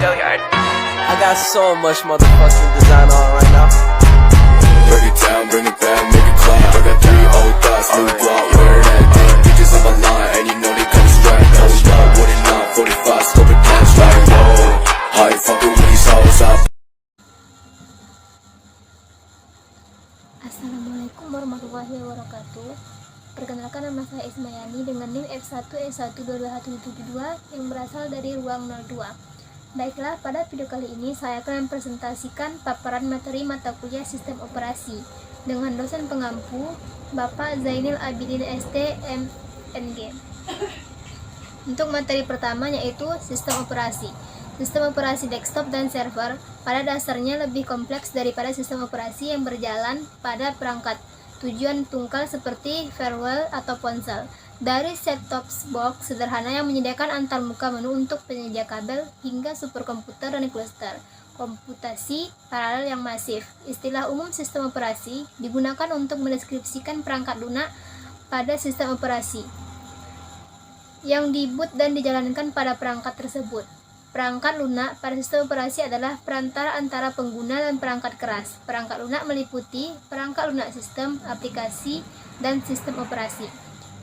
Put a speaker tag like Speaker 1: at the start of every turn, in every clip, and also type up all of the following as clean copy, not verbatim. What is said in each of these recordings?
Speaker 1: I got so much motherfucking design on right now.
Speaker 2: Break it down, bring it back, make it clap. I got 3 old thoughts, new block, where that day. Bitches on my line, and you know they come straight. Hold up, what it not, 45, scope it cash like whoa. How you fucking with these hoes up?
Speaker 3: Assalamualaikum warahmatullahi wabarakatuh. Perkenalkan, nama saya Ismayani dengan NIM F1E1221772 yang berasal dari ruang 02. Baiklah, pada video kali ini saya akan mempresentasikan paparan materi mata kuliah Sistem Operasi dengan dosen pengampu Bapak Zainil Abidin ST MNG. Untuk materi pertama yaitu Sistem Operasi. Sistem operasi desktop dan server pada dasarnya lebih kompleks daripada sistem operasi yang berjalan pada perangkat tujuan tunggal seperti firewall atau ponsel. Dari set-top box sederhana yang menyediakan antarmuka menu untuk penyedia kabel hingga superkomputer dan cluster komputasi paralel yang masif. Istilah umum sistem operasi digunakan untuk mendeskripsikan perangkat lunak pada sistem operasi yang diboot dan dijalankan pada perangkat tersebut. Perangkat lunak pada sistem operasi adalah perantara antara pengguna dan perangkat keras. Perangkat lunak meliputi perangkat lunak sistem, aplikasi, dan sistem operasi.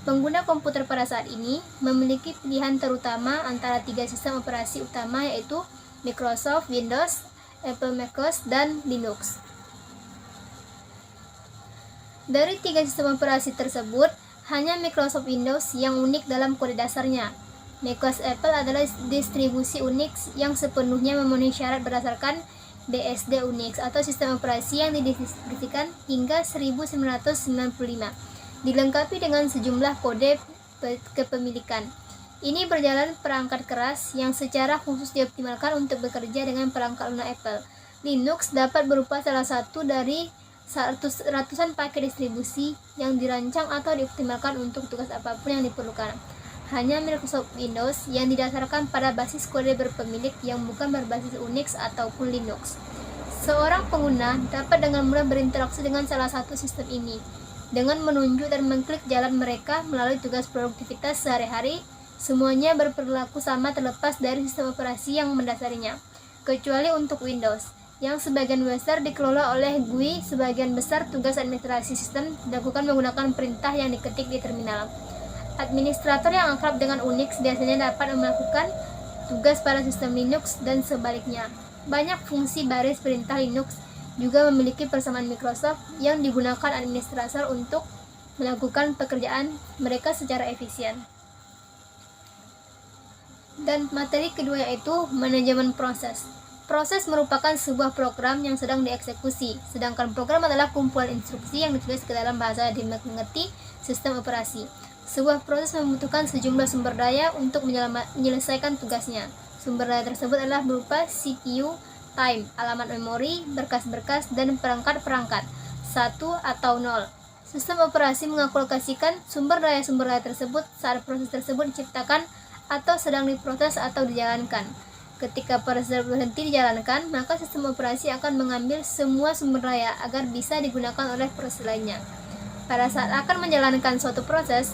Speaker 3: Pengguna komputer pada saat ini memiliki pilihan terutama antara 3 sistem operasi utama yaitu Microsoft Windows, Apple macOS, dan Linux. Dari 3 sistem operasi tersebut, hanya Microsoft Windows yang unik dalam kode dasarnya. macOS Apple adalah distribusi Unix yang sepenuhnya memenuhi syarat berdasarkan BSD Unix atau sistem operasi yang didistribusikan hingga 1995, dilengkapi dengan sejumlah kode kepemilikan. Ini berjalan perangkat keras yang secara khusus dioptimalkan untuk bekerja dengan perangkat lunak Apple. Linux dapat berupa salah satu dari ratusan paket distribusi yang dirancang atau dioptimalkan untuk tugas apapun yang diperlukan. Hanya Microsoft Windows yang didasarkan pada basis kode berpemilik yang bukan berbasis Unix ataupun Linux. Seorang pengguna dapat dengan mudah berinteraksi dengan salah satu sistem ini dengan menunjuk dan mengklik jalan mereka melalui tugas produktivitas sehari-hari. Semuanya berperilaku sama terlepas dari sistem operasi yang mendasarinya, kecuali untuk Windows yang sebagian besar dikelola oleh GUI. Sebagian besar tugas administrasi sistem dilakukan menggunakan perintah yang diketik di terminal. Administrator yang akrab dengan Unix biasanya dapat melakukan tugas pada sistem Linux dan sebaliknya. Banyak fungsi baris perintah Linux juga memiliki persamaan Microsoft yang digunakan administrator untuk melakukan pekerjaan mereka secara efisien. Dan materi kedua yaitu manajemen proses. Proses merupakan sebuah program yang sedang dieksekusi, sedangkan program adalah kumpulan instruksi yang ditulis ke dalam bahasa dimengerti sistem operasi. Sebuah proses membutuhkan sejumlah sumber daya untuk menyelesaikan tugasnya. Sumber daya tersebut adalah berupa CPU, time, alamat memori, berkas-berkas, dan perangkat-perangkat, 1 atau 0. Sistem operasi mengalokasikan sumber daya tersebut saat proses tersebut diciptakan atau sedang diproses atau dijalankan. Ketika proses berhenti dijalankan, maka sistem operasi akan mengambil semua sumber daya agar bisa digunakan oleh proses lainnya. Pada saat akan menjalankan suatu proses,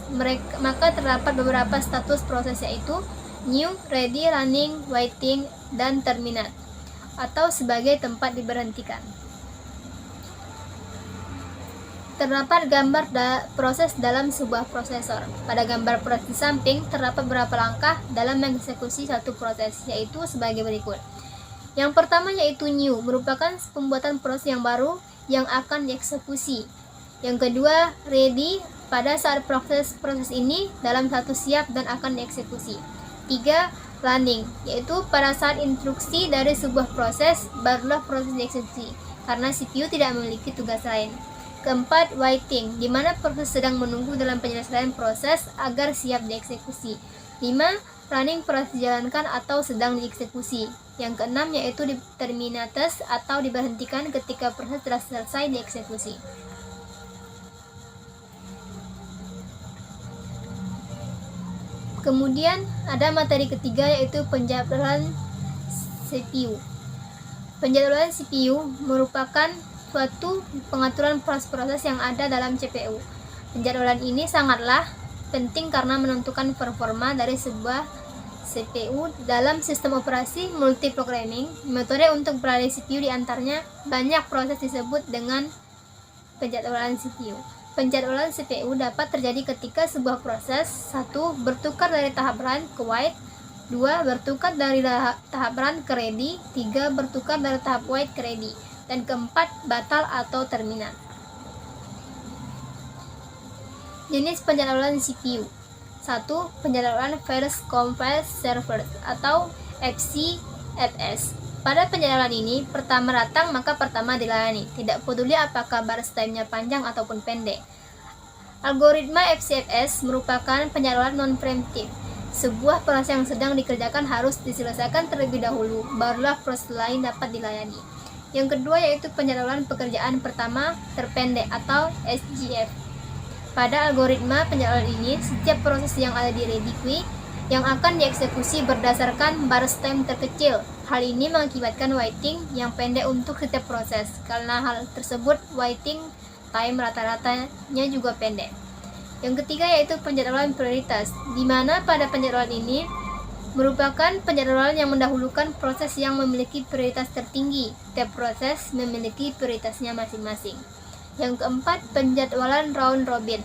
Speaker 3: maka terdapat beberapa status proses yaitu new, ready, running, waiting, dan terminate, atau sebagai tempat diberhentikan. Terdapat gambar proses dalam sebuah prosesor. Pada gambar proses di samping, terdapat beberapa langkah dalam mengeksekusi satu proses, yaitu sebagai berikut. Yang pertama yaitu new, merupakan pembuatan proses yang baru yang akan dieksekusi. Yang kedua, ready, pada saat proses ini dalam satu siap dan akan dieksekusi. 3. Running, yaitu pada saat instruksi dari sebuah proses, barulah proses dieksekusi, karena CPU tidak memiliki tugas lain. Keempat, waiting, di mana proses sedang menunggu dalam penyelesaian proses agar siap dieksekusi. 5. Running, proses dijalankan atau sedang dieksekusi. Yang keenam yaitu terminates atau diberhentikan ketika proses telah selesai dieksekusi. Kemudian ada materi ketiga yaitu penjadwalan CPU. Penjadwalan CPU merupakan suatu pengaturan proses-proses yang ada dalam CPU. Penjadwalan ini sangatlah penting karena menentukan performa dari sebuah CPU dalam sistem operasi multiprogramming. Metode untuk beralih CPU di antaranya banyak proses disebut dengan penjadwalan CPU. Penjadwalan CPU dapat terjadi ketika sebuah proses 1. Bertukar dari tahap run ke wait, 2. Bertukar dari tahap run ke ready, 3. Bertukar dari tahap wait ke ready, dan keempat, batal atau terminal. Jenis penjadwalan CPU. 1. Penjadwalan First Come First Served atau FCFS. Pada penjadwalan ini, pertama datang maka pertama dilayani, tidak peduli apakah baris time-nya panjang ataupun pendek. Algoritma FCFS merupakan penjadwalan non-preemptive. Sebuah proses yang sedang dikerjakan harus diselesaikan terlebih dahulu, barulah proses lain dapat dilayani. Yang kedua yaitu penjadwalan pekerjaan pertama terpendek atau SGF. Pada algoritma penjadwalan ini, setiap proses yang ada di ready queue yang akan dieksekusi berdasarkan baris time terkecil. Hal ini mengakibatkan waiting yang pendek untuk setiap proses. Karena hal tersebut, waiting time rata-ratanya juga pendek. Yang ketiga yaitu penjadwalan prioritas, di mana pada penjadwalan ini merupakan penjadwalan yang mendahulukan proses yang memiliki prioritas tertinggi. Setiap proses memiliki prioritasnya masing-masing. Yang keempat, penjadwalan round robin.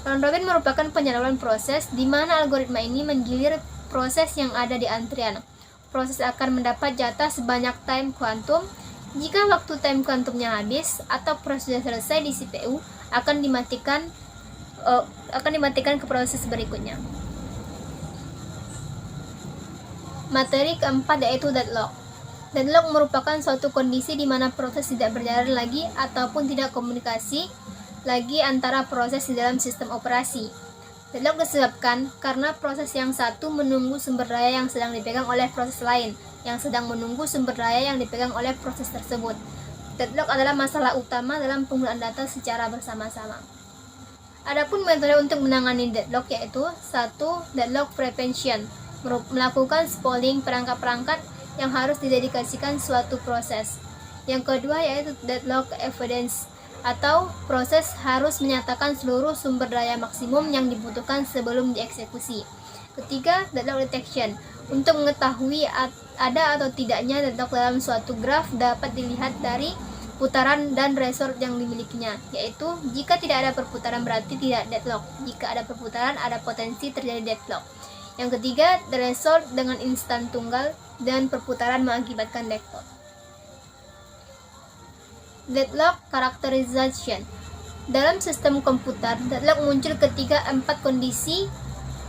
Speaker 3: Round robin merupakan penjadwalan proses di mana algoritma ini menggilir proses yang ada di antrian. Proses akan mendapat jatah sebanyak time kuantum. Jika waktu time kuantumnya habis atau proses sudah selesai di CPU, akan dimatikan ke proses berikutnya. Materi keempat yaitu deadlock. Deadlock merupakan suatu kondisi di mana proses tidak berjalan lagi ataupun tidak komunikasi lagi antara proses di dalam sistem operasi. Deadlock disebabkan karena proses yang satu menunggu sumber daya yang sedang dipegang oleh proses lain yang sedang menunggu sumber daya yang dipegang oleh proses tersebut. Deadlock adalah masalah utama dalam penggunaan data secara bersama-sama. Adapun metode untuk menangani deadlock yaitu 1. Deadlock prevention, melakukan spooling perangkat-perangkat yang harus didedikasikan suatu proses. Yang kedua yaitu deadlock evidence, atau proses harus menyatakan seluruh sumber daya maksimum yang dibutuhkan sebelum dieksekusi. Ketiga, deadlock detection, untuk mengetahui ada atau tidaknya deadlock dalam suatu graf dapat dilihat dari putaran dan resort yang dimilikinya, yaitu jika tidak ada perputaran berarti tidak deadlock, jika ada perputaran ada potensi terjadi deadlock. Yang ketiga, the result dengan instan tunggal dan perputaran mengakibatkan deadlock. Deadlock characterization. Dalam sistem komputer, deadlock muncul ketika 4 kondisi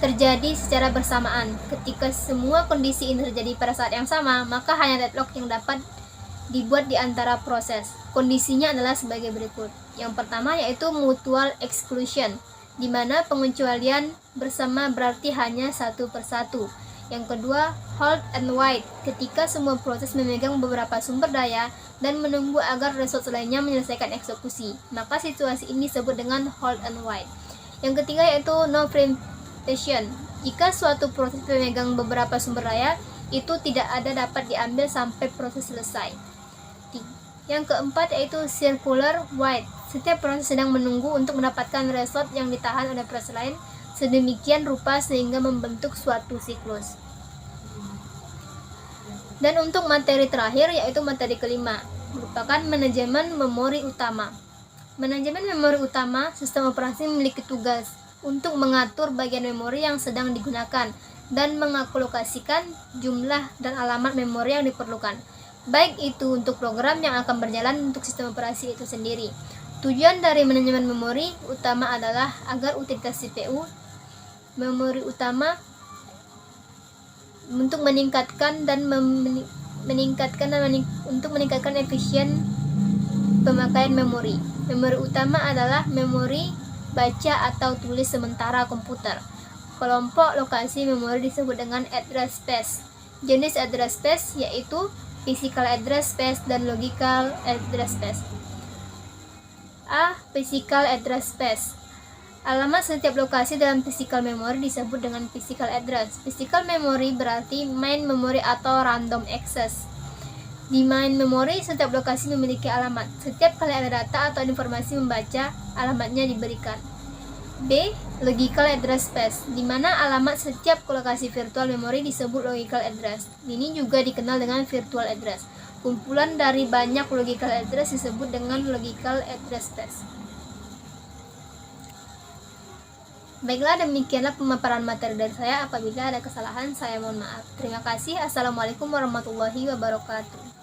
Speaker 3: terjadi secara bersamaan. Ketika semua kondisi ini terjadi pada saat yang sama, maka hanya deadlock yang dapat dibuat di antara proses. Kondisinya adalah sebagai berikut. Yang pertama yaitu mutual exclusion, di mana pengecualian bersama berarti hanya satu persatu. Yang kedua, hold and wait, ketika semua proses memegang beberapa sumber daya dan menunggu agar resource lainnya menyelesaikan eksekusi, maka situasi ini disebut dengan hold and wait. Yang ketiga yaitu no preemption, jika suatu proses memegang beberapa sumber daya, itu tidak ada dapat diambil sampai proses selesai. Yang keempat yaitu circular wait, setiap proses sedang menunggu untuk mendapatkan resource yang ditahan oleh proses lain sedemikian rupa sehingga membentuk suatu siklus. Dan untuk materi terakhir yaitu materi kelima, merupakan manajemen memori utama. Manajemen memori utama, sistem operasi memiliki tugas untuk mengatur bagian memori yang sedang digunakan dan mengalokasikan jumlah dan alamat memori yang diperlukan, baik itu untuk program yang akan berjalan untuk sistem operasi itu sendiri. Tujuan dari manajemen memori utama adalah agar utilitas CPU memori utama untuk meningkatkan efisien pemakaian memori. Memori utama adalah memori baca atau tulis sementara komputer. Kelompok lokasi memori disebut dengan address space. Jenis address space yaitu physical address space dan logical address space. A. Physical address space. Alamat setiap lokasi dalam physical memory disebut dengan physical address. Physical memory berarti main memory atau random access. Di main memory, setiap lokasi memiliki alamat. Setiap kali ada data atau informasi membaca, alamatnya diberikan. B. logical address space, di mana alamat setiap lokasi virtual memori disebut logical address. Ini juga dikenal dengan virtual address. Kumpulan dari banyak logical address disebut dengan logical address space. Baiklah, demikianlah pemaparan materi dari saya. Apabila ada kesalahan, saya mohon maaf. Terima kasih. Assalamualaikum warahmatullahi wabarakatuh.